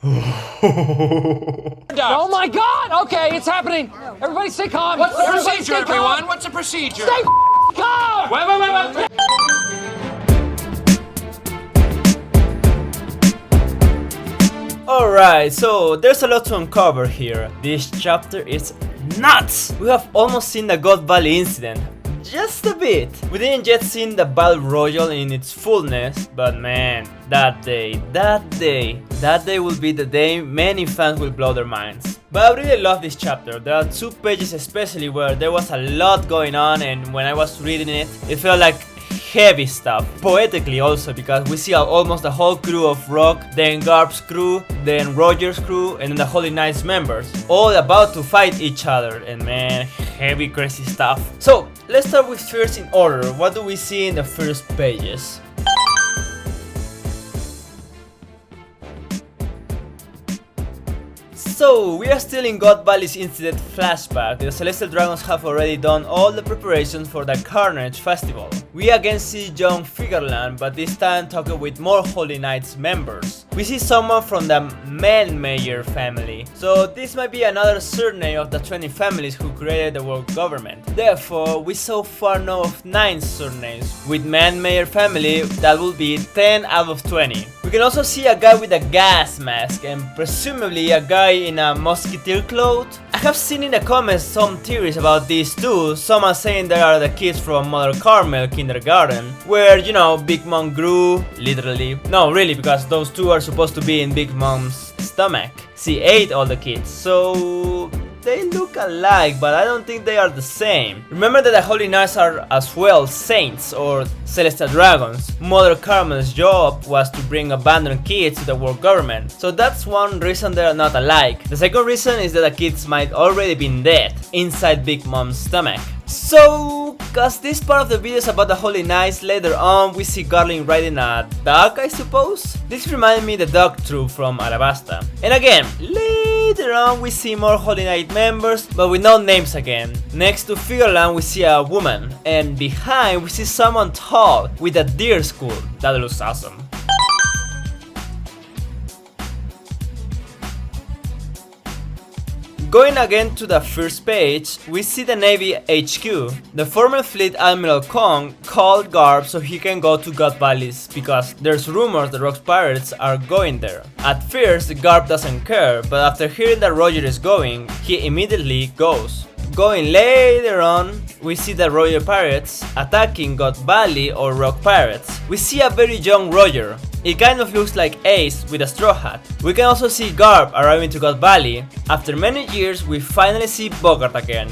Oh my god! Okay, it's happening! Everybody stay calm! What's the Everybody procedure, stay calm. everyone? What's the procedure? Stay calm! Wait. Alright, so there's a lot to uncover here. This chapter is nuts! We have almost seen the God Valley incident. Just a bit. We didn't yet see the Battle Royale in its fullness, but man, that day will be the day many fans will blow their minds. But I really love this chapter. There are 2 pages especially where there was a lot going on, and when I was reading it, it felt like heavy stuff. Poetically also, because we see almost the whole crew of Rock, then Garp's crew, then Roger's crew, and then the Holy Knights members, all about to fight each other, and man, heavy crazy stuff. So let's start with first in order. What do we see in the first pages? So, we are still in God Valley's incident flashback. The Celestial Dragons have already done all the preparations for the Carnage Festival. We again see young Figureland, but this time talking with more Holy Knights members. We see someone from the Mayer family, so this might be another surname of the 20 families who created the world government. Therefore, we so far know of 9 surnames. With Mayer family, that will be 10 out of 20. We can also see a guy with a gas mask and presumably a guy in a musketeer cloth. I have seen in the comments some theories about these too. Some are saying they are the kids from Mother Carmel kindergarten, where, you know, Big Mom grew, literally. No, really, because those 2 are supposed to be in Big Mom's stomach. She ate all the kids, so they look alike, but I don't think they are the same. Remember that the Holy Knights are as well saints or celestial dragons. Mother Carmel's job was to bring abandoned kids to the world government, so that's one reason they are not alike. The second reason is that the kids might already been dead inside Big Mom's stomach. So, cause this part of the video is about the Holy Knights, later on we see Garland riding a dog, I suppose? This reminds me of the dog troop from Alabasta. And again, later on we see more Holy Knight members, but with no names again. Next to Figureland we see a woman, and behind we see someone tall with a deer skull. That looks awesome. Going again to the first page, we see the Navy HQ. The former fleet Admiral Kong called Garp so he can go to God Valleys because there's rumors the Rock's pirates are going there. At first, Garp doesn't care, but after hearing that Roger is going, he immediately goes. Going later on, we see the Roger pirates attacking God Valley or Rock pirates. We see a very young Roger. It kind of looks like Ace with a straw hat. We can also see Garp arriving to God Valley. After many years, we finally see Bogart again.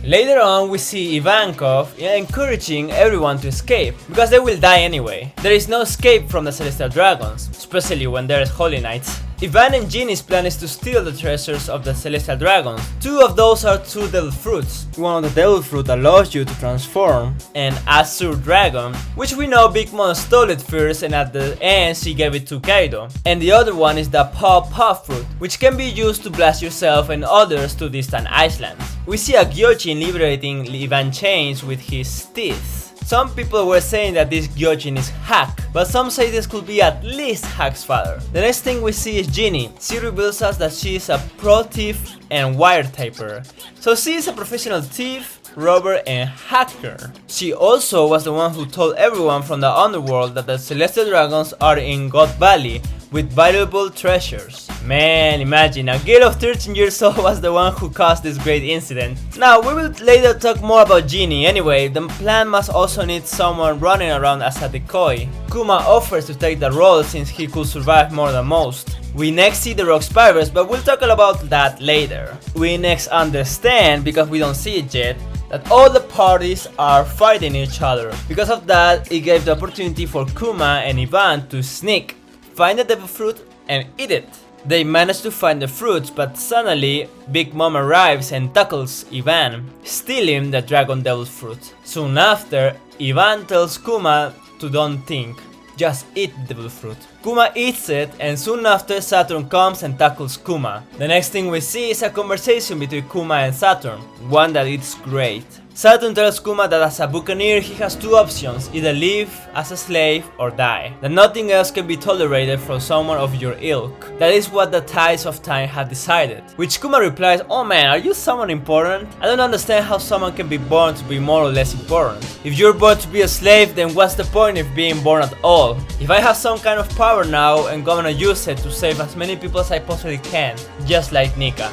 Later on, we see Ivankov encouraging everyone to escape, because they will die anyway. There is no escape from the Celestial Dragons, especially when there is Holy Knights. Ivan and Ginny's plan is to steal the treasures of the Celestial Dragons. 2 of those are 2 devil fruits. One of the devil fruit allows you to transform an Azure Dragon, which we know Big Mom stole it first and at the end she gave it to Kaido. And the other one is the Paw Puff fruit, which can be used to blast yourself and others to distant islands. We see a Gyojin liberating Ivan chains with his teeth. Some people were saying that this Gyojin is Hack, but some say this could be at least Hack's father. The next thing we see is Ginny. She reveals us that she is a pro thief and wire taper. So she is a professional thief, robber and hacker. She also was the one who told everyone from the underworld that the Celestial Dragons are in God Valley with valuable treasures. Man, imagine, a girl of 13 years old was the one who caused this great incident. Now, we will later talk more about Ginny. Anyway, the plan must also need someone running around as a decoy. Kuma offers to take the role since he could survive more than most. We next see the Rock's pirates, but we'll talk about that later. We next understand, because we don't see it yet, that all the parties are fighting each other. Because of that, it gave the opportunity for Kuma and Ivan to sneak, find the devil fruit and eat it. They manage to find the fruits, but suddenly Big Mom arrives and tackles Ivan, stealing the dragon devil fruit. Soon after, Ivan tells Kuma to don't think, just eat the devil fruit. Kuma eats it, and soon after Saturn comes and tackles Kuma. The next thing we see is a conversation between Kuma and Saturn, one that is great. Saturn tells Kuma that as a buccaneer he has two options, either live as a slave or die, that nothing else can be tolerated from someone of your ilk. That is what the tides of time have decided. Which Kuma replies, oh man, are you someone important? I don't understand how someone can be born to be more or less important. If you're born to be a slave, then what's the point of being born at all? If I have some kind of power now, I'm gonna use it to save as many people as I possibly can, just like Nika.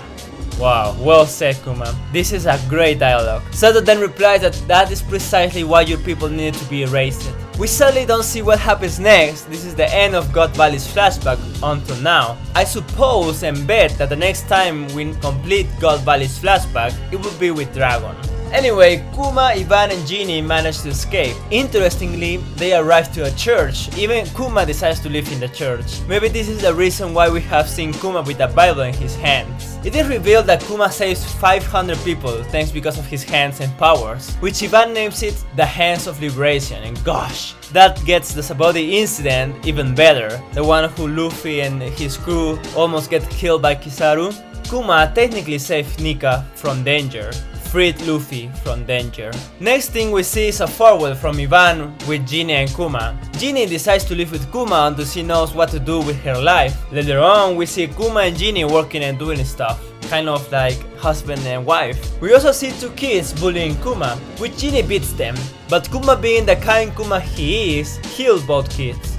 Wow, well said, Kuma. This is a great dialogue. Sato then replies that is precisely why your people needed to be erased. We sadly don't see what happens next. This is the end of God Valley's flashback until now. I suppose and bet that the next time we complete God Valley's flashback, it will be with Dragon. Anyway, Kuma, Ivan and Genie manage to escape. Interestingly, they arrive to a church. Even Kuma decides to live in the church. Maybe this is the reason why we have seen Kuma with a Bible in his hands. It is revealed that Kuma saves 500 people thanks because of his hands and powers, which Ivan names it the Hands of Liberation, and gosh, that gets the Saboti incident even better, the one who Luffy and his crew almost get killed by Kizaru. Kuma technically saved Nika from danger, freed Luffy from danger. Next thing we see is a farewell from Ivan with Genie and Kuma. Genie decides to live with Kuma until she knows what to do with her life. Later on, we see Kuma and Genie working and doing stuff, kind of like husband and wife. We also see two kids bullying Kuma, which Genie beats them, but Kuma, being the kind Kuma he is, heals both kids.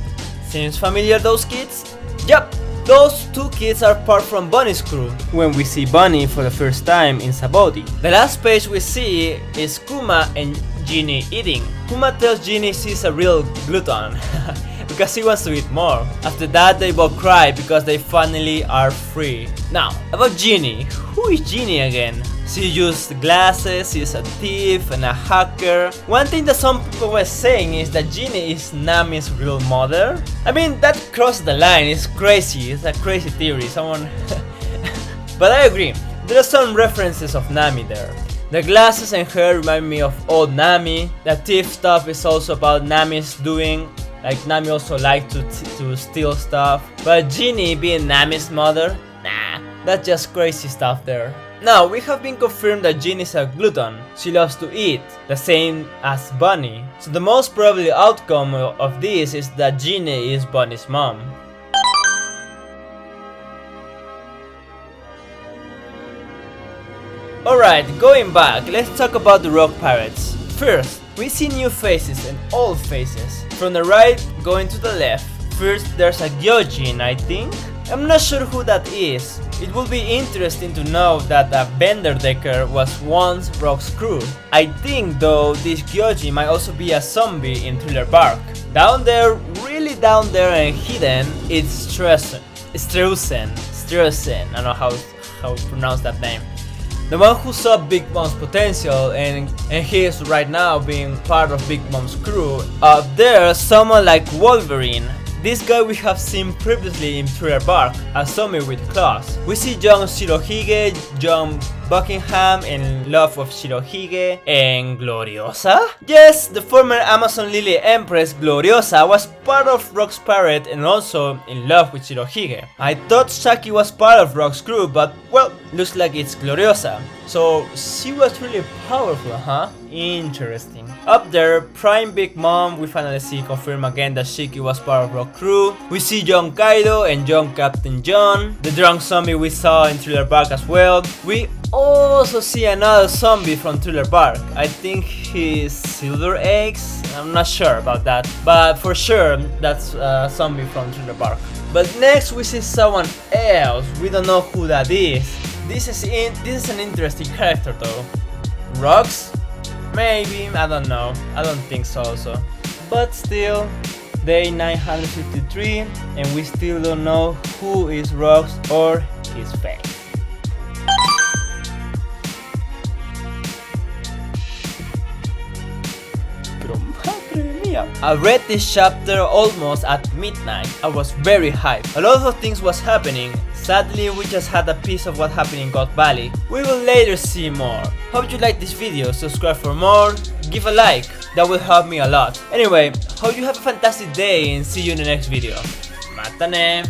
Seems familiar, those kids? Yup! Those two kids are part from Bunny's crew, when we see Bunny for the first time in Saboti. The last page we see is Kuma and Genie eating. Kuma tells Genie she's a real glutton, because he wants to eat more. After that they both cry because they finally are free. Now, about Genie. Who is Genie again? She used glasses, she's a thief and a hacker. One thing that some people were saying is that Genie is Nami's real mother. I mean, that crossed the line, it's crazy, it's a crazy theory, someone... But I agree, there are some references of Nami there. The glasses and hair remind me of old Nami. The thief stuff is also about Nami's doing. Like Nami also liked to steal stuff. But Genie being Nami's mother? Nah, that's just crazy stuff there. Now, we have been confirmed that Genie is a glutton. She loves to eat, the same as Bunny. So the most probable outcome of this is that Genie is Bunny's mom. Alright, going back, let's talk about the Rock Pirates. First, we see new faces and old faces. From the right, going to the left. First, there's a Gyojin, I think. I'm not sure who that is. It will be interesting to know that a Vanderdecker was once Rock's crew. I think though this Gyojin might also be a zombie in Thriller Bark. Down there, really down there and hidden, it's Streusen, I don't know how to pronounce that name. The one who saw Big Mom's potential and he is right now being part of Big Mom's crew. Up there, someone like Wolverine. This guy we have seen previously in Thriller Bark, a zombie with claws. We see young Shirohige, young Buckingham in love with Shirohige, and Gloriosa? Yes, the former Amazon Lily Empress Gloriosa was part of Rock's pirate and also in love with Shirohige. I thought Shaki was part of Rock's crew, but well, looks like it's Gloriosa. So she was really powerful, huh? Interesting. Up there, Prime Big Mom, we finally see confirm again that Shiki was part of Rock crew. We see young Kaido and young Captain John, the drunk zombie we saw in Thriller Bark as well. We also see another zombie from Thriller Bark. I think he's Silver Eggs, I'm not sure about that, but for sure that's a zombie from Thriller Bark. But next we see someone else, we don't know who that is. This is an interesting character though. Rocks? Maybe, I don't know, I don't think so also. But still, day 953 and we still don't know who is Rocks or his face. I read this chapter almost at midnight. I was very hyped. A lot of things was happening. Sadly, we just had a piece of what happened in God Valley. We will later see more. Hope you liked this video, subscribe for more, give a like, that will help me a lot. Anyway, hope you have a fantastic day and see you in the next video. Mata ne!